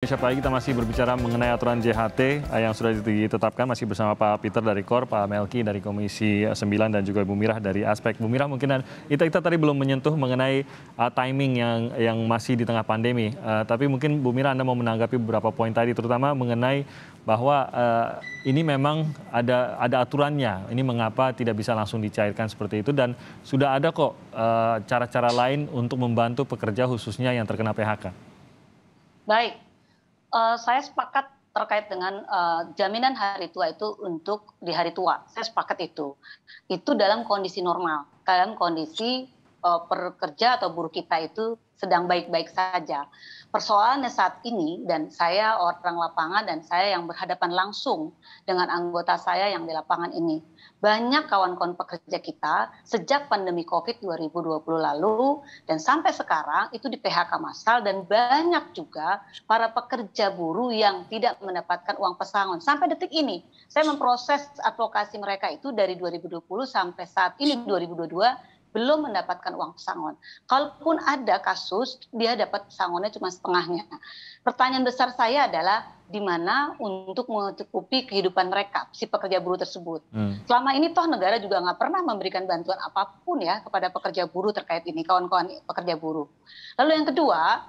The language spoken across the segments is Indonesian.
Indonesia Pagi, kita masih berbicara mengenai aturan JHT yang sudah ditetapkan, masih bersama Pak Peter dari KOR, Pak Melki dari Komisi 9, dan juga Bu Mirah dari Aspek. Bu Mirah, mungkin kita tadi belum menyentuh mengenai timing yang masih di tengah pandemi. Tapi mungkin Bu Mirah, Anda mau menanggapi beberapa poin tadi, terutama mengenai bahwa ini memang ada aturannya. Ini mengapa tidak bisa langsung dicairkan seperti itu, dan sudah ada kok cara-cara lain untuk membantu pekerja khususnya yang terkena PHK. Baik, saya sepakat terkait dengan jaminan hari tua itu untuk di hari tua. Saya sepakat itu. Itu dalam kondisi normal, dalam kondisi pekerja atau buruh kita itu sedang baik-baik saja. Persoalannya saat ini, dan saya orang lapangan dan saya yang berhadapan langsung dengan anggota saya yang di lapangan ini. Banyak kawan-kawan pekerja kita sejak pandemi COVID 2020 lalu dan sampai sekarang itu di PHK massal, dan banyak juga para pekerja buruh yang tidak mendapatkan uang pesangon. Sampai detik ini, saya memproses advokasi mereka itu dari 2020 sampai saat ini 2022, belum mendapatkan uang pesangon. Kalaupun ada kasus, dia dapat pesangonnya cuma setengahnya. Pertanyaan besar saya adalah di mana untuk mencukupi kehidupan mereka, si pekerja buruh tersebut. Selama ini toh negara juga nggak pernah memberikan bantuan apapun ya kepada pekerja buruh terkait ini, kawan-kawan pekerja buruh. Lalu yang kedua,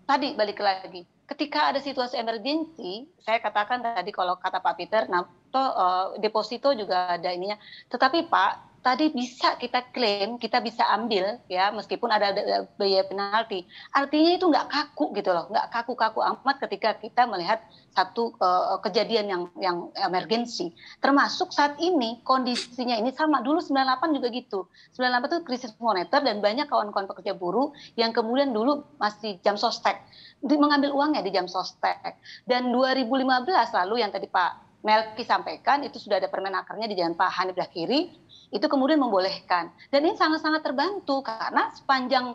tadi balik lagi, ketika ada situasi emergensi, saya katakan tadi kalau kata Pak Peter, nah toh deposito juga ada ininya. Tetapi Pak, tadi bisa kita klaim, kita bisa ambil ya, meskipun ada biaya penalti. Artinya itu nggak kaku gitu loh, nggak kaku-kaku amat ketika kita melihat satu kejadian yang emergensi. Termasuk saat ini kondisinya ini sama, dulu 98 juga gitu. 98 itu krisis moneter dan banyak kawan-kawan pekerja buruh yang kemudian dulu masih jam sostek, mengambil uangnya di jam sostek. Dan 2015 lalu yang tadi Pak Melki sampaikan, itu sudah ada permenakernya di zaman Pak Hanif Dakiri, itu kemudian membolehkan. Dan ini sangat-sangat terbantu karena sepanjang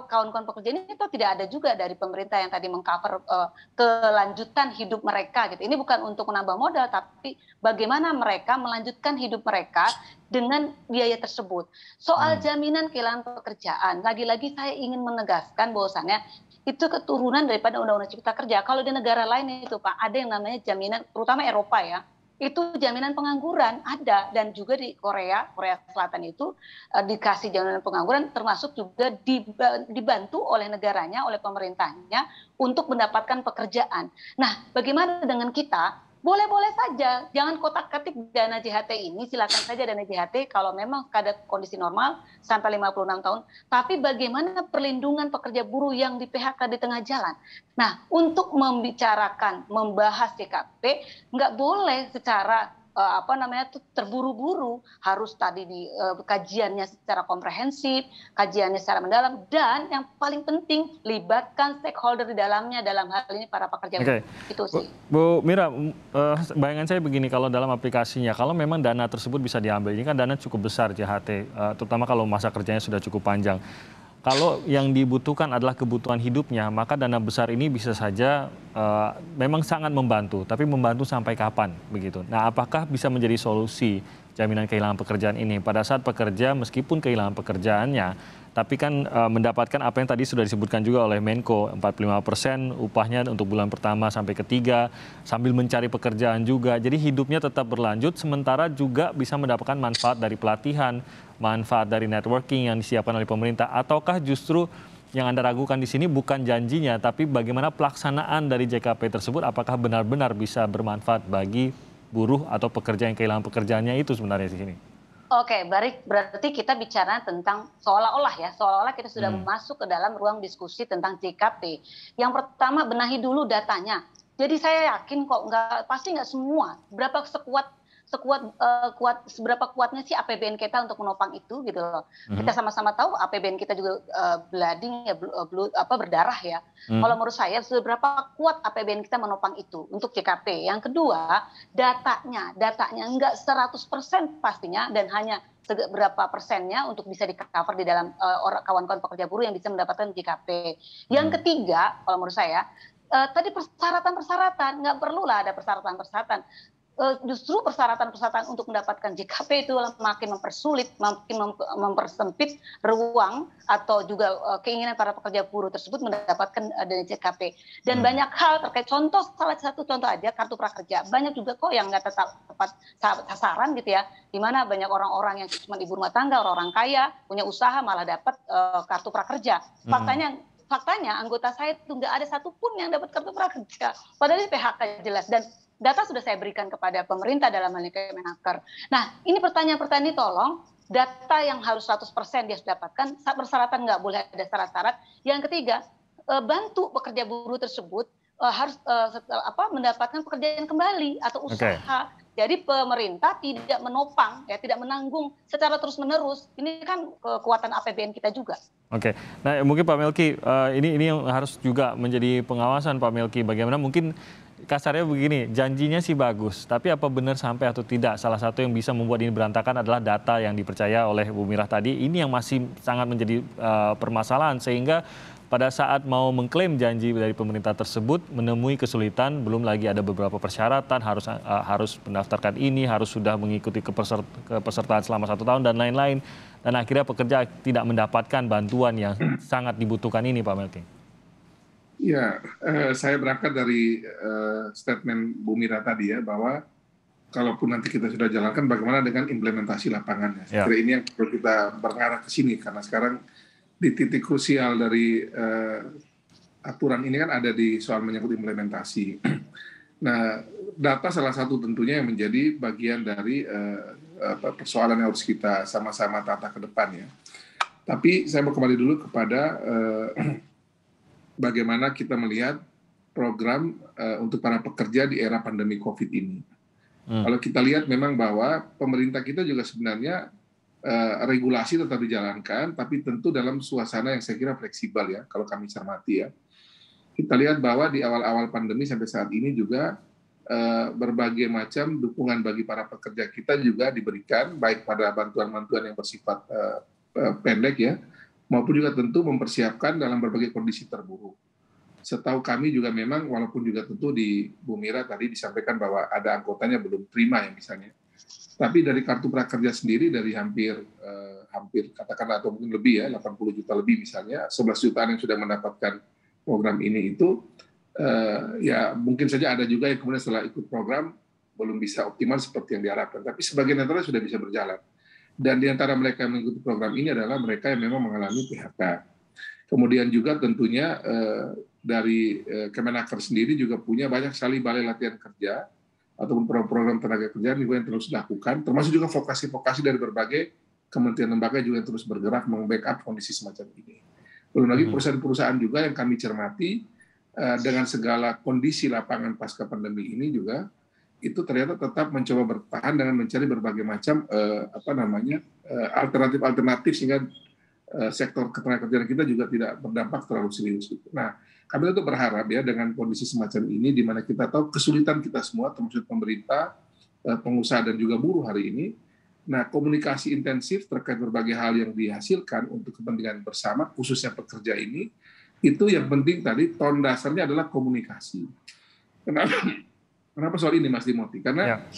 kawan-kawan pekerja ini itu tidak ada juga dari pemerintah yang tadi mengcover kelanjutan hidup mereka gitu. Ini bukan untuk menambah modal, tapi bagaimana mereka melanjutkan hidup mereka dengan biaya tersebut. Soal jaminan kehilangan pekerjaan, lagi-lagi saya ingin menegaskan bahwasannya itu keturunan daripada Undang-Undang Cipta Kerja. Kalau di negara lain itu Pak, ada yang namanya jaminan, terutama Eropa ya, itu jaminan pengangguran ada, dan juga di Korea Selatan itu dikasih jaminan pengangguran, termasuk juga dibantu oleh negaranya, oleh pemerintahnya untuk mendapatkan pekerjaan. Nah, bagaimana dengan kita? Boleh-boleh saja, jangan kotak-katik dana JHT ini, silakan saja dana JHT kalau memang keadaan kondisi normal sampai 56 tahun. Tapi bagaimana perlindungan pekerja buruh yang di PHK di tengah jalan? Nah, untuk membicarakan, membahas JKP, nggak boleh secara terburu-buru, harus tadi di kajiannya secara komprehensif, kajiannya secara mendalam, dan yang paling penting libatkan stakeholder di dalamnya, dalam hal ini para pekerja buruh. Itu sih. Bu Mira, bayangan saya begini, kalau dalam aplikasinya, kalau memang dana tersebut bisa diambil, ini kan dana cukup besar JHT, terutama kalau masa kerjanya sudah cukup panjang. Kalau yang dibutuhkan adalah kebutuhan hidupnya, maka dana besar ini bisa saja memang sangat membantu, tapi membantu sampai kapan begitu. Nah, apakah bisa menjadi solusi jaminan kehilangan pekerjaan ini pada saat pekerja meskipun kehilangan pekerjaannya, tapi kan mendapatkan apa yang tadi sudah disebutkan juga oleh Menko, 45% upahnya untuk bulan pertama sampai ketiga, sambil mencari pekerjaan juga. Jadi hidupnya tetap berlanjut, sementara juga bisa mendapatkan manfaat dari pelatihan, manfaat dari networking yang disiapkan oleh pemerintah. Ataukah justru yang Anda ragukan di sini bukan janjinya, tapi bagaimana pelaksanaan dari JKP tersebut, apakah benar-benar bisa bermanfaat bagi buruh atau pekerja yang kehilangan pekerjaannya itu sebenarnya di sini? Oke, berarti kita bicara tentang seolah-olah kita sudah masuk ke dalam ruang diskusi tentang JKP. Yang pertama, benahi dulu datanya. Jadi saya yakin kok pasti nggak semua. Seberapa kuatnya sih APBN kita untuk menopang itu gitu loh. Kita sama-sama tahu APBN kita juga blooding ya, berdarah ya. Kalau menurut saya seberapa kuat APBN kita menopang itu untuk JKP. Yang kedua, datanya enggak 100% pastinya, dan hanya berapa persennya untuk bisa di-cover di dalam kawan-kawan pekerja buruh yang bisa mendapatkan JKP. Yang ketiga, kalau menurut saya tadi persyaratan-persyaratan, nggak perlulah ada persyaratan-persyaratan. justru persyaratan-persyaratan untuk mendapatkan JKP itu makin mempersulit, makin mempersempit ruang atau juga keinginan para pekerja buruh tersebut mendapatkan dana JKP. Dan banyak hal terkait contoh, salah satu contoh aja kartu prakerja. Banyak juga kok yang nggak tepat sasaran gitu ya, di mana banyak orang-orang yang cuma ibu rumah tangga, orang-orang kaya, punya usaha malah dapat kartu prakerja. Faktanya anggota saya itu nggak ada satupun yang dapat kartu prakerja, padahal ini PHK jelas, dan data sudah saya berikan kepada pemerintah dalam hal ini Kemenaker. Nah, ini pertanyaan-pertanyaan ini tolong data yang harus 100% dia dapatkan, persyaratan nggak boleh ada syarat-syarat. Yang ketiga, bantu pekerja buruh tersebut harus mendapatkan pekerjaan kembali atau usaha. Jadi pemerintah tidak menopang, ya tidak menanggung secara terus-menerus. Ini kan kekuatan APBN kita juga. Oke, nah mungkin Pak Melki, ini yang harus juga menjadi pengawasan Pak Melki. Bagaimana mungkin kasarnya begini, janjinya sih bagus, tapi apa benar sampai atau tidak? Salah satu yang bisa membuat ini berantakan adalah data yang dipercaya oleh Bu Mirah tadi. Ini yang masih sangat menjadi permasalahan, sehingga pada saat mau mengklaim janji dari pemerintah tersebut menemui kesulitan. Belum lagi ada beberapa persyaratan, harus mendaftarkan ini, harus sudah mengikuti kepesertaan selama 1 tahun dan lain-lain. Dan akhirnya pekerja tidak mendapatkan bantuan yang sangat dibutuhkan ini, Pak Melki. Ya, saya berangkat dari statement Bu Mira tadi ya, bahwa kalaupun nanti kita sudah jalankan, bagaimana dengan implementasi lapangannya. Saya kira ini yang perlu kita mengarah ke sini, karena sekarang di titik krusial dari aturan ini kan ada di soal menyangkut implementasi. Nah, data salah satu tentunya yang menjadi bagian dari persoalan yang harus kita sama-sama tata ke depan ya. Tapi saya mau kembali dulu kepada bagaimana kita melihat program untuk para pekerja di era pandemi COVID ini. Kalau kita lihat memang bahwa pemerintah kita juga sebenarnya regulasi tetap dijalankan, tapi tentu dalam suasana yang saya kira fleksibel ya, kalau kami cermati ya. Kita lihat bahwa di awal-awal pandemi sampai saat ini juga berbagai macam dukungan bagi para pekerja kita juga diberikan, baik pada bantuan-bantuan yang bersifat pendek ya, maupun juga tentu mempersiapkan dalam berbagai kondisi terburuk. Setahu kami juga memang, walaupun juga tentu di Bu Mira tadi disampaikan bahwa ada anggotanya belum terima yang misalnya, tapi dari kartu prakerja sendiri dari hampir katakanlah atau mungkin lebih ya, 80 juta lebih misalnya, 11 jutaan yang sudah mendapatkan program ini itu, ya mungkin saja ada juga yang kemudian setelah ikut program belum bisa optimal seperti yang diharapkan, tapi sebagian antara sudah bisa berjalan. Dan di antara mereka yang mengikuti program ini adalah mereka yang memang mengalami PHK. Kemudian juga tentunya dari Kemenaker sendiri juga punya banyak sekali balai latihan kerja ataupun program tenaga kerja juga yang terus dilakukan, termasuk juga vokasi-vokasi dari berbagai kementerian lembaga juga yang terus bergerak membackup kondisi semacam ini. Belum lagi perusahaan-perusahaan juga yang kami cermati dengan segala kondisi lapangan pasca pandemi ini juga itu ternyata tetap mencoba bertahan dengan mencari berbagai macam alternatif sehingga sektor ketenagakerjaan kita juga tidak berdampak terlalu serius. Nah, kami tentu berharap ya dengan kondisi semacam ini, di mana kita tahu kesulitan kita semua, termasuk pemerintah, pengusaha dan juga buruh hari ini. Nah, komunikasi intensif terkait berbagai hal yang dihasilkan untuk kepentingan bersama, khususnya pekerja ini, itu yang penting tadi, tone dasarnya adalah komunikasi. Kenapa soal ini Mas Timothy? Karena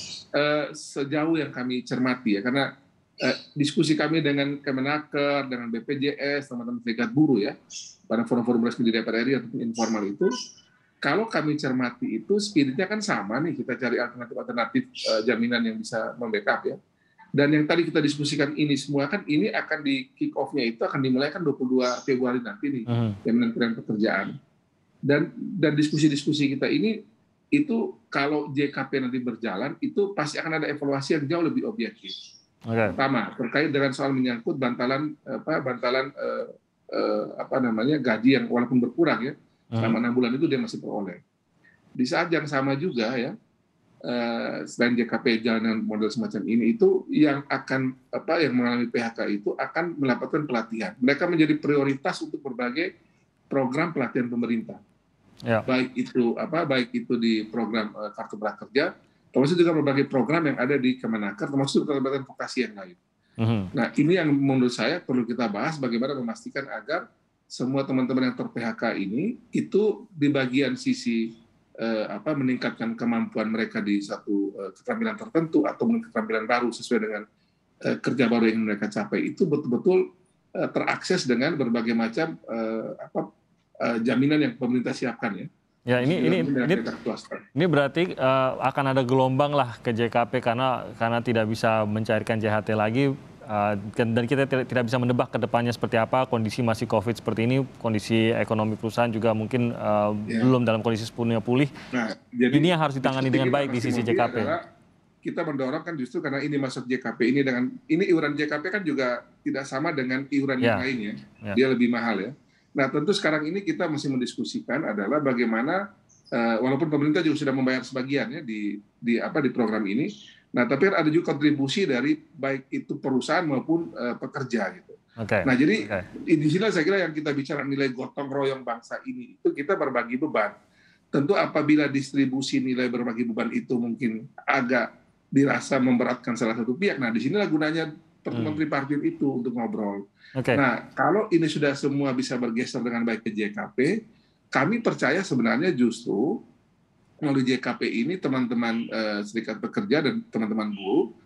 sejauh yang kami cermati ya, karena diskusi kami dengan Kemenaker, dengan BPJS, teman-teman serikat buruh ya, pada forum-forum resmi di DPR RI ataupun informal itu, kalau kami cermati itu spiritnya kan sama nih, kita cari alternatif jaminan yang bisa membackup ya. Dan yang tadi kita diskusikan ini semua kan ini akan di kick off-nya itu akan dimulai kan 22 Februari nanti nih, jaminan pekerjaan. Dan diskusi-diskusi kita ini itu kalau JKP nanti berjalan itu pasti akan ada evaluasi yang jauh lebih objektif. Pertama terkait dengan soal menyangkut bantalan gaji yang walaupun berkurang ya selama 6 bulan itu dia masih peroleh. Di saat yang sama juga ya selain JKP jalan dengan model semacam ini itu yang akan yang mengalami PHK itu akan mendapatkan pelatihan. Mereka menjadi prioritas untuk berbagai program pelatihan pemerintah. Ya. Baik itu di program kartu prakerja, termasuk juga berbagai program yang ada di Kemenaker, termasuk pelatihan vokasi yang lain. Nah, ini yang menurut saya perlu kita bahas bagaimana memastikan agar semua teman-teman yang ter-PHK ini itu di bagian sisi meningkatkan kemampuan mereka di satu keterampilan tertentu atau keterampilan baru sesuai dengan kerja baru yang mereka capai, itu betul-betul terakses dengan berbagai macam jaminan yang pemerintah siapkan ya. Ya, ini berarti akan ada gelombang lah ke JKP karena tidak bisa mencairkan JHT lagi, dan kita tidak bisa menebak ke depannya seperti apa, kondisi masih COVID seperti ini, kondisi ekonomi perusahaan juga mungkin belum dalam kondisi sepenuhnya pulih. Nah, jadi ini yang harus ditangani dengan baik di sisi JKP. Kita mendorong kan justru karena ini masuk JKP ini iuran JKP kan juga tidak sama dengan iuran yang lainnya, dia lebih mahal ya. Nah, tentu sekarang ini kita masih mendiskusikan adalah bagaimana walaupun pemerintah juga sudah membayar sebagian ya di program ini. Nah, tapi ada juga kontribusi dari baik itu perusahaan maupun pekerja gitu. Nah, jadi di sini saya kira yang kita bicara nilai gotong royong bangsa ini itu kita berbagi beban. Tentu apabila distribusi nilai berbagi beban itu mungkin agak dirasa memberatkan salah satu pihak. Nah, di sinilah gunanya pertemuan tripartit itu untuk ngobrol. Nah, kalau ini sudah semua bisa bergeser dengan baik ke JKP, kami percaya sebenarnya justru melalui JKP ini teman-teman serikat pekerja dan teman-teman buruh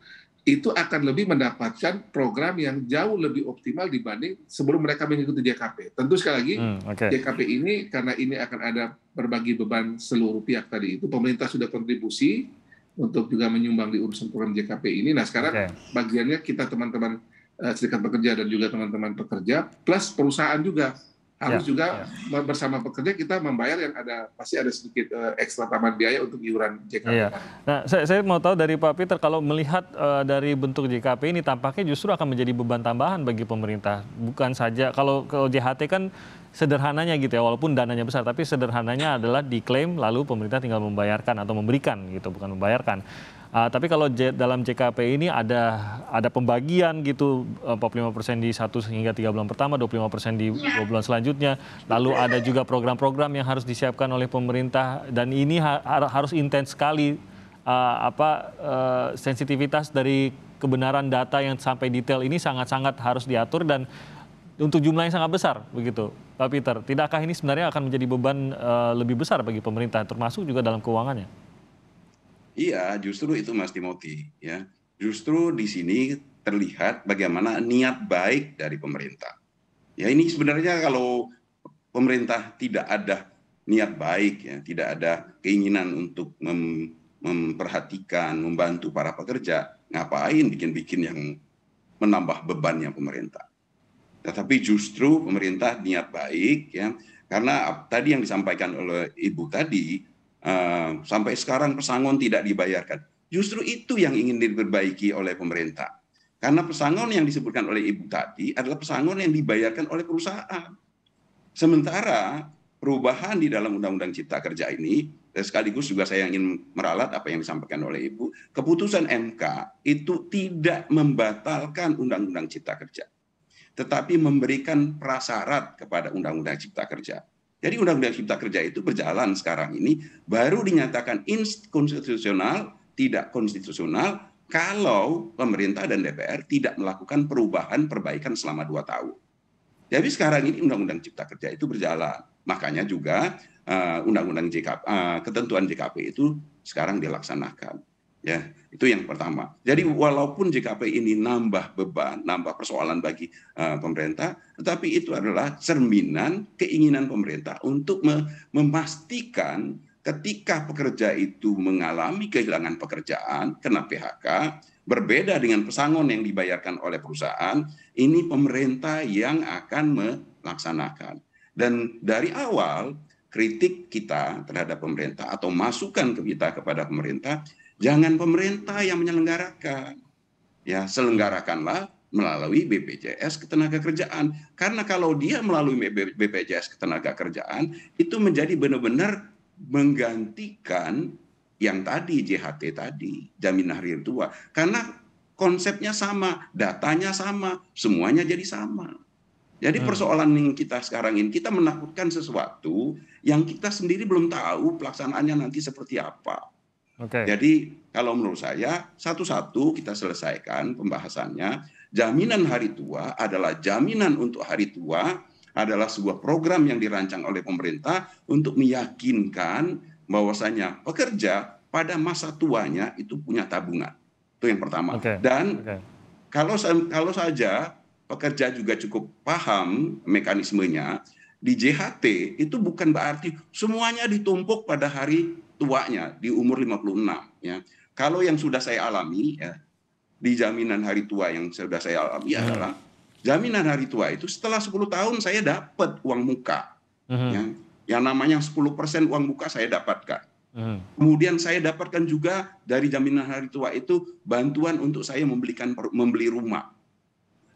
itu akan lebih mendapatkan program yang jauh lebih optimal dibanding sebelum mereka mengikuti JKP. Tentu sekali lagi JKP ini karena ini akan ada berbagi beban seluruh pihak tadi itu, pemerintah sudah kontribusi untuk juga menyumbang di urusan program JKP ini. Nah, sekarang bagiannya kita teman-teman serikat pekerja dan juga teman-teman pekerja plus perusahaan juga harus juga bersama pekerja kita membayar yang pasti ada sedikit ekstra tambahan biaya untuk iuran JKP. Nah, saya mau tahu dari Pak Peter, kalau melihat dari bentuk JKP ini tampaknya justru akan menjadi beban tambahan bagi pemerintah. Bukan saja kalau JHT kan sederhananya gitu ya, walaupun dananya besar, tapi sederhananya adalah diklaim lalu pemerintah tinggal membayarkan atau memberikan gitu, bukan membayarkan. Tapi kalau dalam JKP ini ada pembagian gitu, 45% di 1 hingga 3 bulan pertama, 25% di 2 bulan selanjutnya. Lalu ada juga program-program yang harus disiapkan oleh pemerintah, dan ini harus intens sekali sensitivitas dari kebenaran data yang sampai detail ini sangat-sangat harus diatur dan untuk jumlah yang sangat besar begitu, Pak Peter. Tidakkah ini sebenarnya akan menjadi beban lebih besar bagi pemerintah, termasuk juga dalam keuangannya? Iya, justru itu Mas Timothy ya. Justru di sini terlihat bagaimana niat baik dari pemerintah. Ya, ini sebenarnya kalau pemerintah tidak ada niat baik ya, tidak ada keinginan untuk memperhatikan, membantu para pekerja, ngapain bikin-bikin yang menambah bebannya pemerintah. Tetapi justru pemerintah niat baik ya, karena tadi yang disampaikan oleh Ibu tadi, sampai sekarang pesangon tidak dibayarkan. Justru itu yang ingin diperbaiki oleh pemerintah. Karena pesangon yang disebutkan oleh Ibu tadi adalah pesangon yang dibayarkan oleh perusahaan. Sementara perubahan di dalam Undang-Undang Cipta Kerja ini, sekaligus juga saya ingin meralat apa yang disampaikan oleh Ibu, keputusan MK itu tidak membatalkan Undang-Undang Cipta Kerja, tetapi memberikan prasyarat kepada Undang-Undang Cipta Kerja. Jadi Undang-Undang Cipta Kerja itu berjalan sekarang ini baru dinyatakan inkonstitusional, tidak konstitusional kalau pemerintah dan DPR tidak melakukan perubahan perbaikan selama 2 tahun. Jadi sekarang ini Undang-Undang Cipta Kerja itu berjalan. Makanya juga Undang-Undang ketentuan JKP itu sekarang dilaksanakan. Ya, itu yang pertama. Jadi walaupun JKP ini nambah beban, nambah persoalan bagi pemerintah, tetapi itu adalah cerminan keinginan pemerintah untuk memastikan ketika pekerja itu mengalami kehilangan pekerjaan, kena PHK, berbeda dengan pesangon yang dibayarkan oleh perusahaan, ini pemerintah yang akan melaksanakan. Dan dari awal kritik kita terhadap pemerintah atau masukan kita kepada pemerintah, jangan pemerintah yang menyelenggarakan, ya selenggarakanlah melalui BPJS Ketenagakerjaan. Karena kalau dia melalui BPJS Ketenagakerjaan itu menjadi benar-benar menggantikan yang tadi JHT tadi, jaminan hari tua. Karena konsepnya sama, datanya sama, semuanya jadi sama. Jadi persoalan yang kita sekarang ini, kita menakutkan sesuatu yang kita sendiri belum tahu pelaksanaannya nanti seperti apa. Jadi kalau menurut saya satu-satu kita selesaikan pembahasannya. Jaminan hari tua adalah jaminan untuk hari tua, adalah sebuah program yang dirancang oleh pemerintah untuk meyakinkan bahwasanya pekerja pada masa tuanya itu punya tabungan. Itu yang pertama. Dan kalau saja pekerja juga cukup paham mekanismenya, di JHT itu bukan berarti semuanya ditumpuk pada hari tuanya di umur 56 ya. Kalau yang sudah saya alami ya, di jaminan hari tua yang sudah saya alami adalah jaminan hari tua itu setelah 10 tahun saya dapat uang muka. Ya. Yang namanya 10% uang muka saya dapatkan. Kemudian saya dapatkan juga dari jaminan hari tua itu bantuan untuk saya membeli rumah.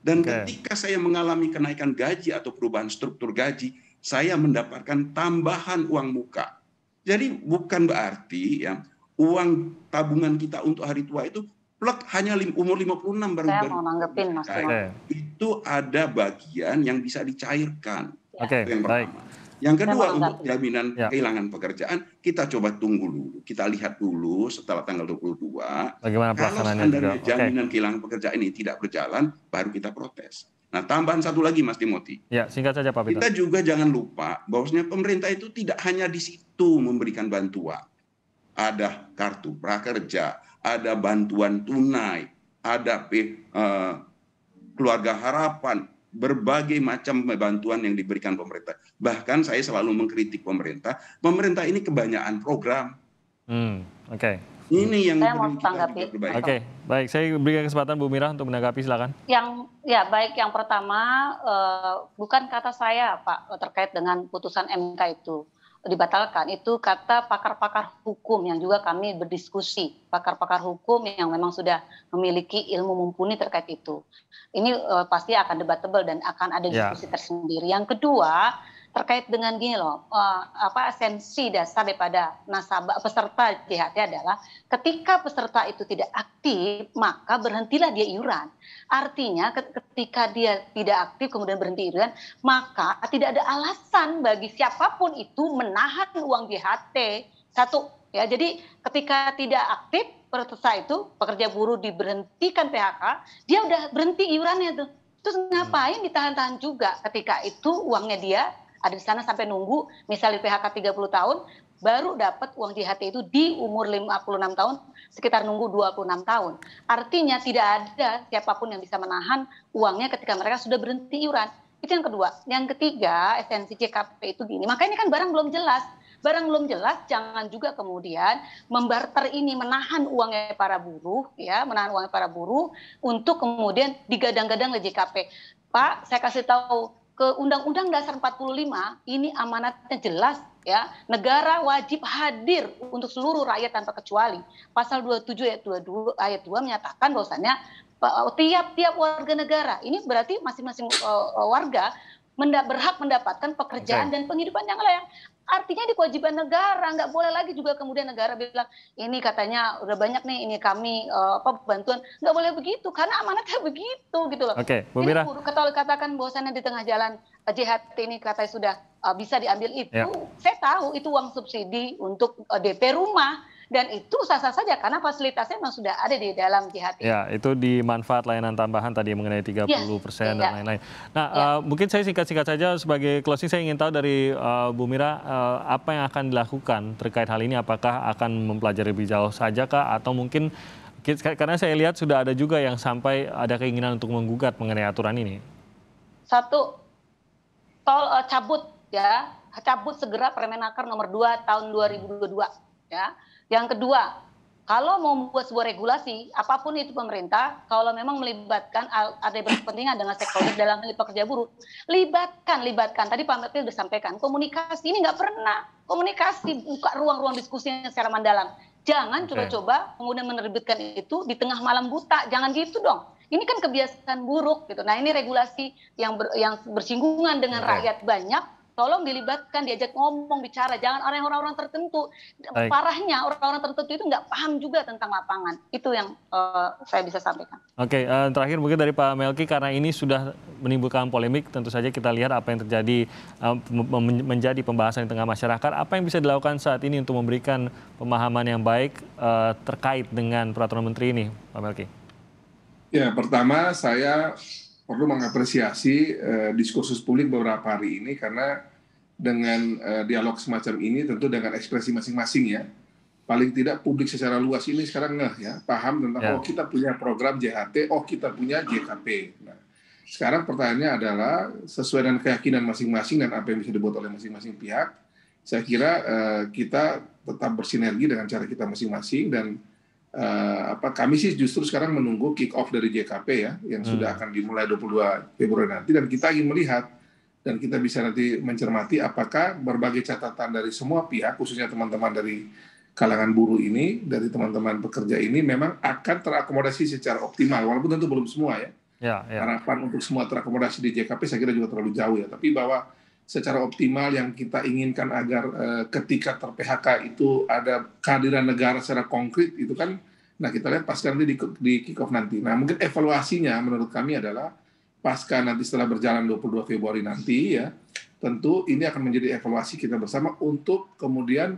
Dan ketika saya mengalami kenaikan gaji atau perubahan struktur gaji, saya mendapatkan tambahan uang muka. Jadi bukan berarti ya uang tabungan kita untuk hari tua itu plek hanya umur 56 baru. Saya mau nanggepin Mas. Itu ada bagian yang bisa dicairkan. Itu yang pertama. Yang kedua, untuk jaminan kehilangan pekerjaan, kita coba tunggu dulu. Kita lihat dulu setelah tanggal 22. Bagaimana pelaksanaannya juga. Jaminan kehilangan pekerjaan ini tidak berjalan, baru kita protes. Nah, tambahan satu lagi Mas Timothy. Ya, singkat saja Pak Peter. Kita juga jangan lupa bahwasanya pemerintah itu tidak hanya di situ memberikan bantuan. Ada kartu prakerja, ada bantuan tunai, ada keluarga harapan, berbagai macam bantuan yang diberikan pemerintah. Bahkan saya selalu mengkritik pemerintah ini kebanyakan program. Ini yang saya mau tanggapi. Baik, saya berikan kesempatan Bu Mira untuk menanggapi, silakan. Yang pertama, bukan kata saya Pak terkait dengan putusan MK itu dibatalkan, itu kata pakar-pakar hukum yang juga kami berdiskusi, pakar-pakar hukum yang memang sudah memiliki ilmu mumpuni terkait itu. Ini pasti akan debatable dan akan ada diskusi tersendiri. Yang kedua, terkait dengan gini loh, esensi dasar daripada nasabah peserta JHT adalah ketika peserta itu tidak aktif, maka berhentilah dia iuran. Artinya ketika dia tidak aktif kemudian berhenti iuran, maka tidak ada alasan bagi siapapun itu menahan uang JHT. Satu, ya. Jadi ketika tidak aktif peserta itu, pekerja buruh diberhentikan PHK, dia udah berhenti iurannya tuh. Terus ngapain ditahan-tahan juga ketika itu uangnya dia ada di sana sampai nunggu, misalnya PHK 30 tahun, baru dapat uang JHT itu di umur 56 tahun, sekitar nunggu 26 tahun. Artinya tidak ada siapapun yang bisa menahan uangnya ketika mereka sudah berhenti iuran. Itu yang kedua. Yang ketiga, esensi JKP itu gini, maka ini kan barang belum jelas. Barang belum jelas, jangan juga kemudian membarter ini, menahan uangnya para buruh, ya, menahan uangnya para buruh untuk kemudian digadang-gadang oleh JKP. Pak, saya kasih tahu, ke Undang-Undang Dasar 45 ini amanatnya jelas ya, negara wajib hadir untuk seluruh rakyat tanpa kecuali. Pasal 27 ayat 2 menyatakan bahwasannya tiap-tiap warga negara, ini berarti masing-masing warga berhak mendapatkan pekerjaan dan penghidupan yang layak. Artinya di kewajiban negara, nggak boleh lagi juga kemudian negara bilang ini katanya udah banyak nih ini kami bantuan, nggak boleh begitu karena amanatnya begitu gitu loh. Bu Mira. Kalau katakan bahwasannya di tengah jalan JHT ini katanya sudah bisa diambil itu, saya tahu itu uang subsidi untuk DP rumah. Dan itu sah-sah saja karena fasilitasnya memang sudah ada di dalam JHT. Ya, itu di manfaat layanan tambahan tadi mengenai 30% dan lain-lain. Nah, mungkin saya singkat-singkat saja sebagai closing, saya ingin tahu dari Bu Mira apa yang akan dilakukan terkait hal ini, apakah akan mempelajari lebih jauh saja kah atau mungkin karena saya lihat sudah ada juga yang sampai ada keinginan untuk menggugat mengenai aturan ini. Satu, cabut segera Permenaker nomor 2 tahun 2022 ya. Yang kedua, kalau mau membuat sebuah regulasi, apapun itu pemerintah, kalau memang melibatkan ada berkepentingan dengan stakeholder dalam hal pekerja buruh, libatkan. Tadi Pak Menteri sudah sampaikan, komunikasi ini nggak pernah. Komunikasi, buka ruang-ruang diskusi secara mendalam. Jangan coba-coba kemudian menerbitkan itu di tengah malam buta. Jangan gitu dong. Ini kan kebiasaan buruk gitu. Nah, ini regulasi yang bersinggungan dengan rakyat banyak. Tolong dilibatkan, diajak ngomong, bicara. Jangan orang-orang tertentu. Parahnya orang-orang tertentu itu nggak paham juga tentang lapangan. Itu yang saya bisa sampaikan. Terakhir mungkin dari Pak Melki, karena ini sudah menimbulkan polemik, tentu saja kita lihat apa yang terjadi menjadi pembahasan di tengah masyarakat. Apa yang bisa dilakukan saat ini untuk memberikan pemahaman yang baik terkait dengan peraturan menteri ini, Pak Melki? Ya, pertama saya perlu mengapresiasi diskursus publik beberapa hari ini karena dengan dialog semacam ini tentu dengan ekspresi masing-masing ya. Paling tidak publik secara luas ini sekarang paham tentang kita punya program JHT, kita punya JKP. Nah, sekarang pertanyaannya adalah sesuai dengan keyakinan masing-masing dan apa yang bisa dibuat oleh masing-masing pihak. Saya kira kita tetap bersinergi dengan cara kita masing-masing dan kami sih justru sekarang menunggu kick off dari JKP ya yang sudah akan dimulai 22 Februari nanti, dan kita ingin melihat dan kita bisa nanti mencermati apakah berbagai catatan dari semua pihak, khususnya teman-teman dari kalangan buruh ini, dari teman-teman pekerja ini memang akan terakomodasi secara optimal, walaupun tentu belum semua ya. Harapan untuk semua terakomodasi di JKP saya kira juga terlalu jauh ya, tapi bahwa secara optimal yang kita inginkan agar ketika ter-PHK itu ada kehadiran negara secara konkret itu kan, nah kita lihat pasca nanti di kick off nanti. Nah mungkin evaluasinya menurut kami adalah pasca nanti setelah berjalan 22 Februari nanti ya, tentu ini akan menjadi evaluasi kita bersama untuk kemudian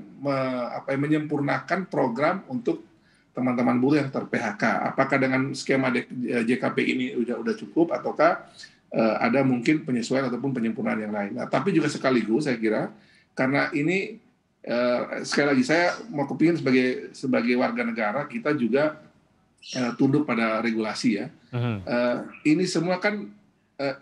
menyempurnakan program untuk teman-teman buruh yang ter-PHK. Apakah dengan skema JKP ini udah cukup ataukah ada mungkin penyesuaian ataupun penyempurnaan yang lain. Nah, tapi juga sekaligus saya kira karena ini sekali lagi saya mau kepingin sebagai warga negara kita juga tunduk pada regulasi ya. Ini semua kan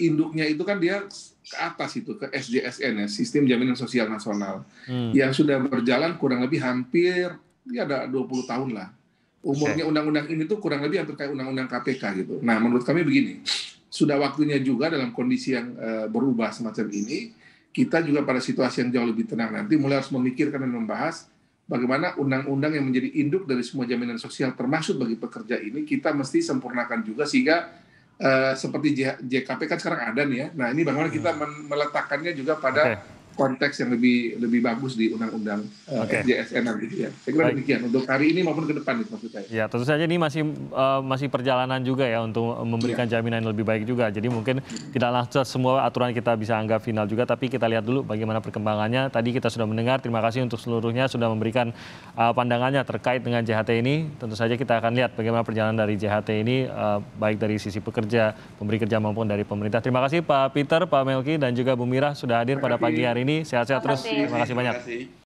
induknya itu kan dia ke atas itu ke SJSN ya, Sistem Jaminan Sosial Nasional yang sudah berjalan kurang lebih hampir ya ada 20 tahun lah. Umurnya undang-undang ini tuh kurang lebih hampir kayak undang-undang KPK gitu. Nah, menurut kami begini. Sudah waktunya juga dalam kondisi yang berubah semacam ini, kita juga pada situasi yang jauh lebih tenang nanti mulai harus memikirkan dan membahas bagaimana undang-undang yang menjadi induk dari semua jaminan sosial termasuk bagi pekerja ini kita mesti sempurnakan juga sehingga seperti JKP kan sekarang ada nih ya. Nah ini bagaimana kita meletakkannya juga pada konteks yang lebih bagus di undang-undang SJSN nanti ya. Saya kira demikian untuk hari ini maupun ke depan itu maksud saya. Ya tentu saja ini masih perjalanan juga ya untuk memberikan jaminan yang lebih baik juga. Jadi mungkin tidak langsung semua aturan kita bisa anggap final juga, tapi kita lihat dulu bagaimana perkembangannya. Tadi kita sudah mendengar, terima kasih untuk seluruhnya sudah memberikan pandangannya terkait dengan JHT ini. Tentu saja kita akan lihat bagaimana perjalanan dari JHT ini baik dari sisi pekerja, pemberi kerja maupun dari pemerintah. Terima kasih Pak Peter, Pak Melki dan juga Bu Mira sudah hadir pada pagi hari ini. Sehat-sehat terus. Terima kasih banyak.